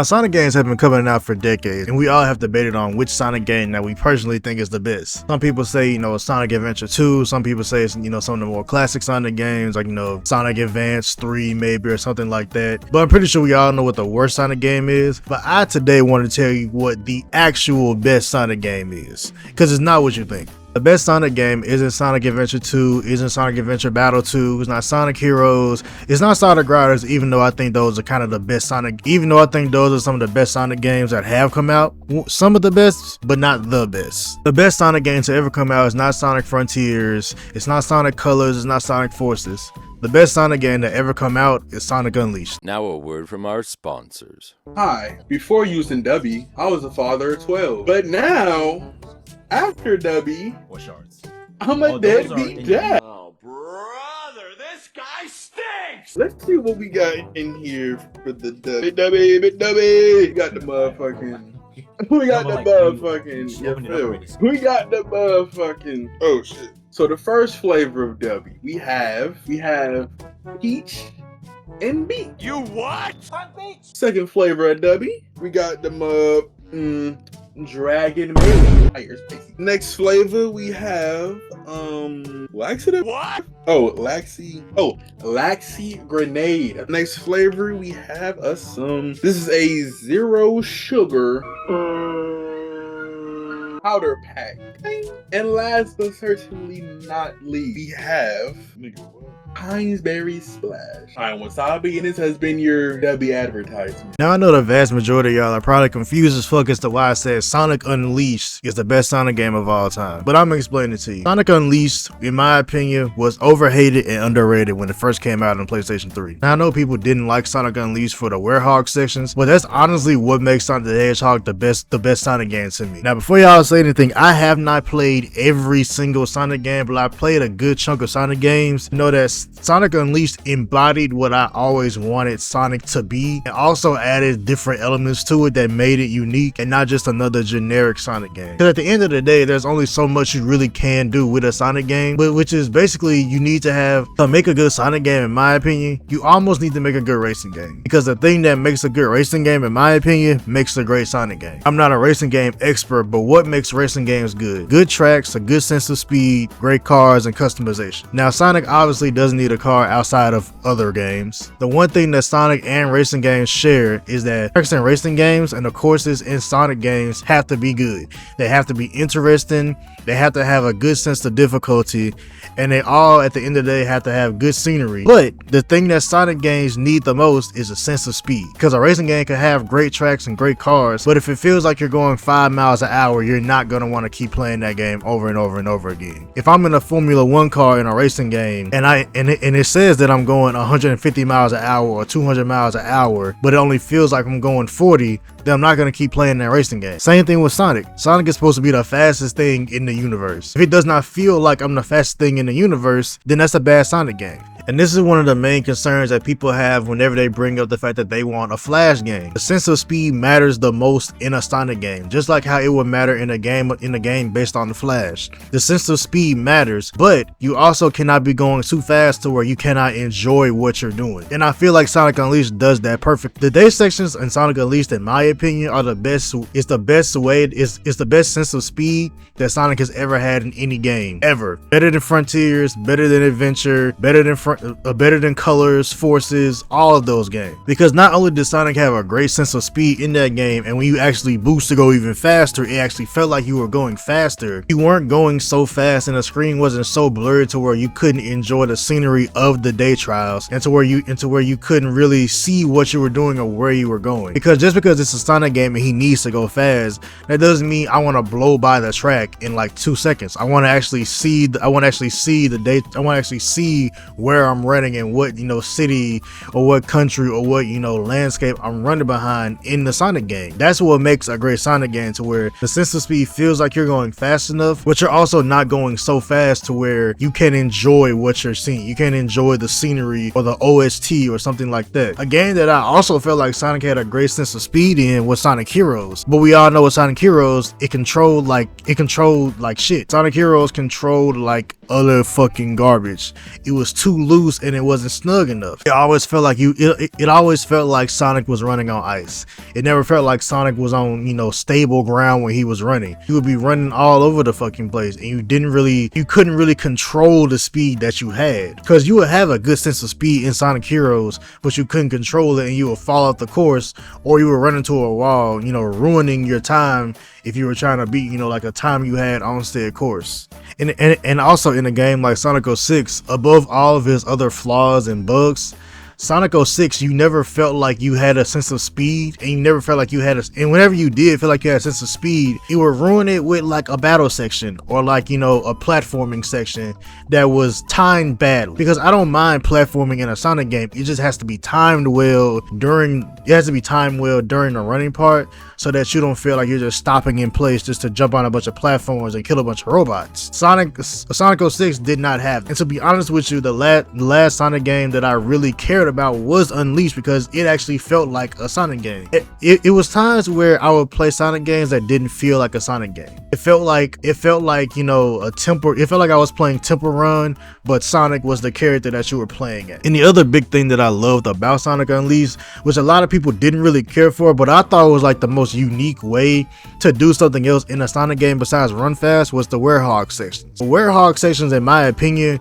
Now, Sonic games have been coming out for decades, and we all have debated on which Sonic game that we personally think is the best. Some people say, Sonic Adventure 2, some people say it's, some of the more classic Sonic games, like, Sonic Advance 3 maybe, or something like that. But I'm pretty sure we all know what the worst Sonic game is. But I today want to tell you what the actual best Sonic game is, because it's not what you think. The best Sonic game isn't Sonic Adventure 2, isn't Sonic Adventure Battle 2, it's not Sonic Heroes, it's not Sonic Riders, even though I think those are kind of the best Sonic, even though I think those are some of the best Sonic games that have come out. Some of the best, but not the best. The best Sonic game to ever come out is not Sonic Frontiers, it's not Sonic Colors, it's not Sonic Forces. The best Sonic game to ever come out is Sonic Unleashed. Now a word from our sponsors. Hi, before using Dubby, I was a father of 12, but now, after Dubby, What shards? I'm a deadbeat dad. Oh, brother, this guy stinks! Let's see what we got in here for the Dubby. Big Dubby. We got the motherfucking. We got the motherfucking. We got the motherfucking. Oh shit. So the first flavor of Dubby, we have peach and beet. You what? Second flavor of Dubby, we got the Dragon Maid. Next flavor we have laxative. What? Laxy Grenade. Next flavor we have this is a zero sugar powder pack. And last but certainly not least, we have Pines Berry Splash. I'm Wasabi, and this has been your Dubby advertisement. Now I know the vast majority of y'all are probably confused as fuck as to why I said Sonic Unleashed is the best Sonic game of all time, but I'm gonna explain it to you. Sonic Unleashed, in my opinion, was overhated and underrated when it first came out on PlayStation 3. Now I know people didn't like Sonic Unleashed for the Werehog sections, but that's honestly what makes Sonic the Hedgehog the best Sonic game to me. Now before y'all say anything, I have not played every single Sonic game, but I played a good chunk of Sonic games. You know that Sonic Unleashed embodied what I always wanted Sonic to be, and also added different elements to it that made it unique and not just another generic Sonic game. Because at the end of the day, there's only so much you really can do with a Sonic game, which is basically you need to make a good Sonic game, in my opinion, you almost need to make a good racing game. Because the thing that makes a good racing game, in my opinion, makes a great Sonic game. I'm not a racing game expert, but what makes racing games good? Good tracks, a good sense of speed, great cars, and customization. Now Sonic obviously doesn't need a car outside of other games. The one thing that Sonic and racing games share is that tracks in racing games and the courses in Sonic games have to be good. They have to be interesting, they have to have a good sense of difficulty, and they all at the end of the day have to have good scenery. But the thing that Sonic games need the most is a sense of speed, because a racing game can have great tracks and great cars, but if it feels like you're going 5 miles an hour, you're not going to want to keep playing that game over and over and over again. If I'm in a Formula 1 car in a racing game and it says that I'm going 150 miles an hour or 200 miles an hour, but it only feels like I'm going 40, then I'm not going to keep playing that racing game. Same thing with Sonic. Sonic is supposed to be the fastest thing in the universe. If it does not feel like I'm the fastest thing in the universe, then that's a bad Sonic game. And this is one of the main concerns that people have whenever they bring up the fact that they want a Flash game. The sense of speed matters the most in a Sonic game, just like how it would matter in a game based on the Flash. The sense of speed matters, but you also cannot be going too fast to where you cannot enjoy what you're doing. And I feel like Sonic Unleashed does that perfect. The day sections in Sonic Unleashed, in my opinion, are the best. It's the best way. It's the best sense of speed that Sonic has ever had in any game ever. Better than Frontiers, better than Adventure, better than Colors, Forces, all of those games. Because not only did Sonic have a great sense of speed in that game, and when you actually boost to go even faster, it actually felt like you were going faster. You weren't going so fast and the screen wasn't so blurred to where you couldn't enjoy the scenery of the day trials, and to where you couldn't really see what you were doing or where you were going. Because just because it's a Sonic game and he needs to go fast, that doesn't mean I want to blow by the track in like 2 seconds. I want to actually see where I'm running and what city or what country or what landscape I'm running behind in the Sonic game. That's what makes a great Sonic game, to where the sense of speed feels like you're going fast enough, but you're also not going so fast to where you can enjoy what you're seeing. You can enjoy the scenery or the OST or something like that. A game that I also felt like Sonic had a great sense of speed in was Sonic Heroes, but we all know with Sonic Heroes, it controlled like shit. Sonic Heroes controlled like utter fucking garbage. It was too loose and it wasn't snug enough. It always felt like it always felt like Sonic was running on ice. It never felt like Sonic was on, you know, stable ground when he was running. He would be running all over the fucking place, and you couldn't really control the speed that you had, because you would have a good sense of speed in Sonic Heroes, but you couldn't control it and you would fall off the course, or you would run into a wall, you know, ruining your time if you were trying to beat, you know, like a time you had on said course. And also in a game like Sonic 06, above all of his other flaws and bugs, Sonic 06, you never felt like you had a sense of speed, and you never felt like you had and whenever you did feel like you had a sense of speed, it would ruin it with like a battle section, or like, you know, a platforming section that was timed badly. Because I don't mind platforming in a Sonic game, it just has to be timed well during the running part, so that you don't feel like you're just stopping in place just to jump on a bunch of platforms and kill a bunch of robots. Sonic 06 did not have that. And to be honest with you, the last Sonic game that I really cared about was Unleashed, because it actually felt like a Sonic game. It was times where I would play Sonic games that didn't feel like a Sonic game. It felt like, you know, it felt like I was playing Temple Run, but Sonic was the character that you were playing at. And the other big thing that I loved about Sonic Unleashed, which a lot of people didn't really care for, but I thought was like the most unique way to do something else in a Sonic game besides run fast, was the Werehog sections. The Werehog sections, in my opinion,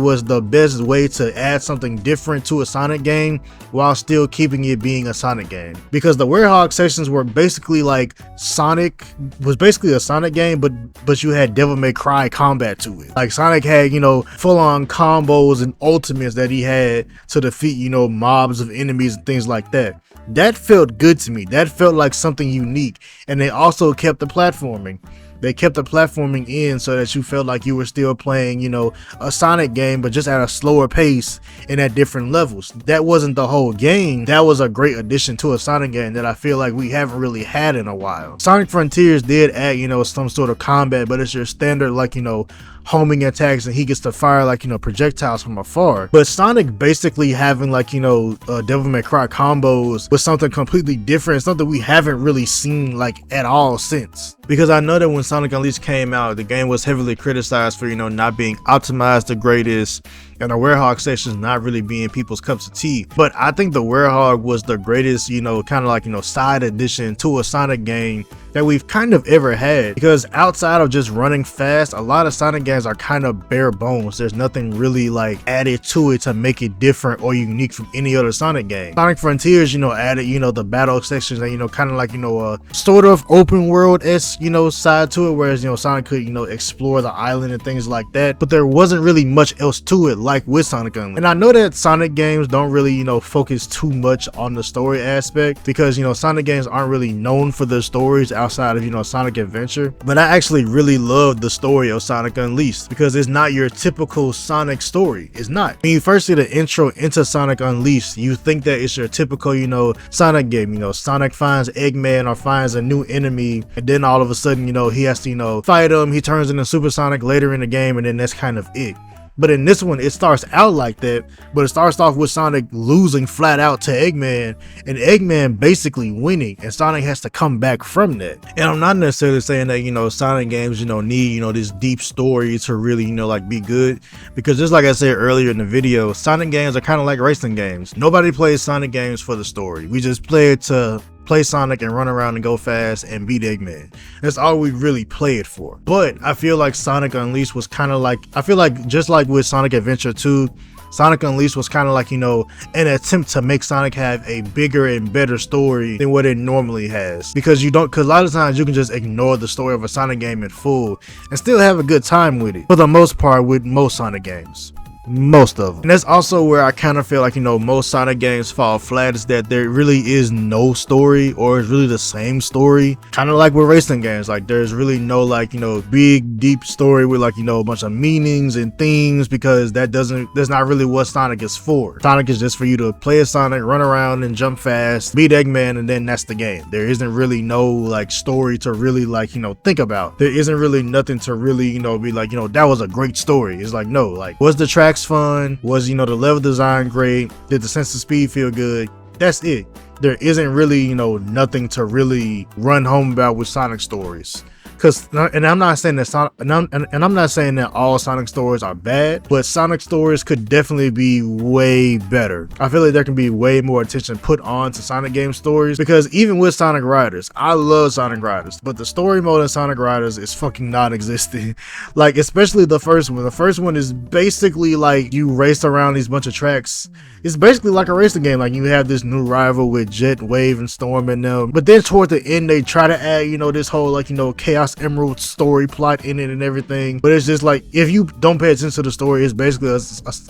was the best way to add something different to a Sonic game while still keeping it being a Sonic game. Because the Werehog sections were basically like Sonic was basically a Sonic game, but you had Devil May Cry combat to it. Like Sonic had, you know, full-on combos and ultimates that he had to defeat, you know, mobs of enemies and things like that. That felt good to me. That felt like something unique. And they also kept the platforming. They kept the platforming in so that you felt like you were still playing, you know, a Sonic game, but just at a slower pace and at different levels. That wasn't the whole game. That was a great addition to a Sonic game that I feel like we haven't really had in a while. Sonic Frontiers did add, you know, some sort of combat, but it's your standard, like, you know, homing attacks, and he gets to fire, like, you know, projectiles from afar. But Sonic basically having, like, you know, Devil May Cry combos was something completely different, something we haven't really seen like at all since. Because I know that when Sonic Unleashed came out, the game was heavily criticized for, you know, not being optimized the greatest, and the Werehog sections not really being people's cups of tea. But I think the Werehog was the greatest, you know, kind of like, you know, side addition to a Sonic game that we've kind of ever had. Because outside of just running fast, a lot of Sonic games are kind of bare bones. There's nothing really like added to it to make it different or unique from any other Sonic game. Sonic Frontiers, you know, added, you know, the battle sections and, you know, kind of like, you know, a sort of open world-esque, you know, side to it, whereas, you know, Sonic could, you know, explore the island and things like that. But there wasn't really much else to it like with Sonic Unleashed. And I know that Sonic games don't really, you know, focus too much on the story aspect, because, you know, Sonic games aren't really known for their stories outside of, you know, Sonic Adventure. But I actually really love the story of Sonic Unleashed, because it's not your typical Sonic story. It's not. When you first see the intro into Sonic Unleashed, you think that it's your typical, you know, Sonic game. You know, Sonic finds Eggman or finds a new enemy, and then all of a sudden, you know, he has to, you know, fight him. He turns into Super Sonic later in the game, and then that's kind of it. But in this one, it starts out like that, but it starts off with Sonic losing flat out to Eggman, and Eggman basically winning, and Sonic has to come back from that. And I'm not necessarily saying that, you know, Sonic games, you know, need, you know, this deep story to really, you know, like be good, because just like I said earlier in the video, Sonic games are kind of like racing games. Nobody plays Sonic games for the story. We just play it to play Sonic and run around and go fast and beat Eggman. That's all we really play it for. But I feel like Sonic Unleashed was kind of like, I feel like just like with Sonic Adventure 2, Sonic Unleashed was kind of like, you know, an attempt to make Sonic have a bigger and better story than what it normally has. Because a lot of times you can just ignore the story of a Sonic game in full and still have a good time with it, for the most part, with most Sonic games. Most of them. And that's also where I kind of feel like, you know, most Sonic games fall flat, is that there really is no story, or it's really the same story, kind of like with racing games. Like there's really no, like, you know, big deep story with, like, you know, a bunch of meanings and themes, because that's not really what Sonic is for. Sonic is just for you to play as Sonic, run around and jump fast, beat Eggman, and then that's the game. There isn't really no like story to really, like, you know, think about. There isn't really nothing to really, you know, be like, you know, that was a great story. It's like, no, like, was the track fun? Was, you know, the level design great? Did the sense of speed feel good? That's it. There isn't really, you know, nothing to really run home about with Sonic stories. Cause, and I'm not saying that I'm not saying that all Sonic stories are bad, but Sonic stories could definitely be way better. I feel like there can be way more attention put on to Sonic game stories, because even with Sonic Riders, I love Sonic Riders, but the story mode in Sonic Riders is fucking non-existent. Like, especially the first one. The first one is basically like you race around these bunch of tracks. It's basically like a racing game. Like, you have this new rival with Jet, Wave, and Storm in them. But then toward the end, they try to add, you know, this whole, like, you know, Chaos Emerald story plot in it and everything. But it's just like, if you don't pay attention to the story, it's basically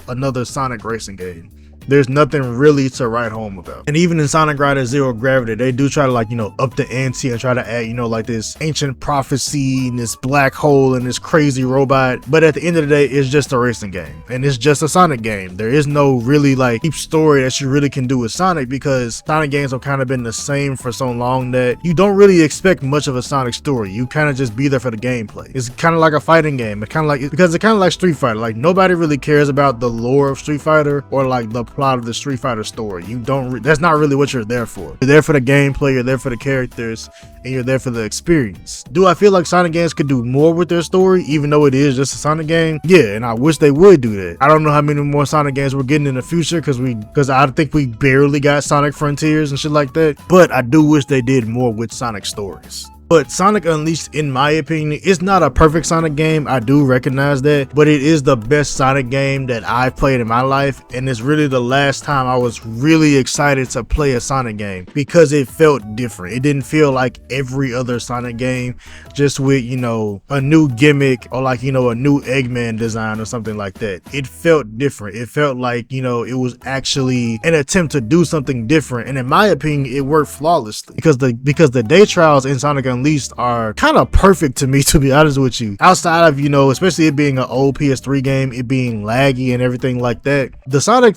another Sonic racing game. There's nothing really to write home about. And even in Sonic Riders Zero Gravity, they do try to, like, you know, up the ante and try to add, you know, like this ancient prophecy and this black hole and this crazy robot. But at the end of the day, it's just a racing game. And it's just a Sonic game. There is no really, like, deep story that you really can do with Sonic, because Sonic games have kind of been the same for so long that you don't really expect much of a Sonic story. You kind of just be there for the gameplay. It's kind of like a fighting game. It's kind of like, because it's kind of like Street Fighter. Like, nobody really cares about the lore of Street Fighter or like the plot of the Street Fighter story. You don't that's not really what you're there for. You're there for the gameplay, you're there for the characters, and you're there for the experience. Do I feel like Sonic games could do more with their story, even though it is just a Sonic game? Yeah, and I wish they would do that. I don't know how many more Sonic games we're getting in the future, because I think we barely got Sonic Frontiers and shit like that, but I do wish they did more with Sonic stories. But Sonic Unleashed, in my opinion, is not a perfect Sonic game. I do recognize that, but it is the best Sonic game that I've played in my life, and it's really the last time I was really excited to play a Sonic game, because it felt different. It didn't feel like every other Sonic game, just with, you know, a new gimmick or, like, you know, a new Eggman design or something like that. It felt different. It felt like, you know, it was actually an attempt to do something different, and in my opinion, it worked flawlessly, because the day trials in Sonic Unleashed are kind of perfect to me, to be honest with you. Outside of, you know, especially it being an old PS3 game, it being laggy and everything like that, the Sonic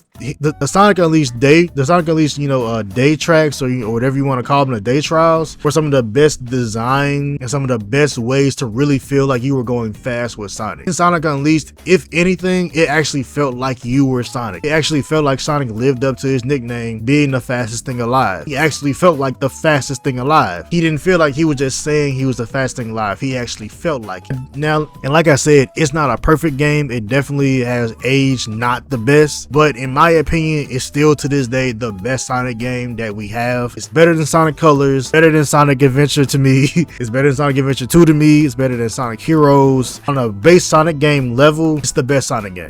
Unleashed you know, day tracks, or whatever you want to call them, the day trials, were some of the best design and some of the best ways to really feel like you were going fast with Sonic. In Sonic Unleashed, if anything, it actually felt like you were Sonic. It actually felt like Sonic lived up to his nickname, being the fastest thing alive. He actually felt like the fastest thing alive. He didn't feel like he was just saying he was the fastest thing alive. He actually felt like it. Now, and like I said, it's not a perfect game. It definitely has aged not the best, but in my opinion, it's still to this day the best Sonic game that we have. It's better than Sonic Colors, better than Sonic Adventure to me. It's better than Sonic Adventure 2 to me. It's better than Sonic Heroes. On a base Sonic game level, it's the best Sonic game.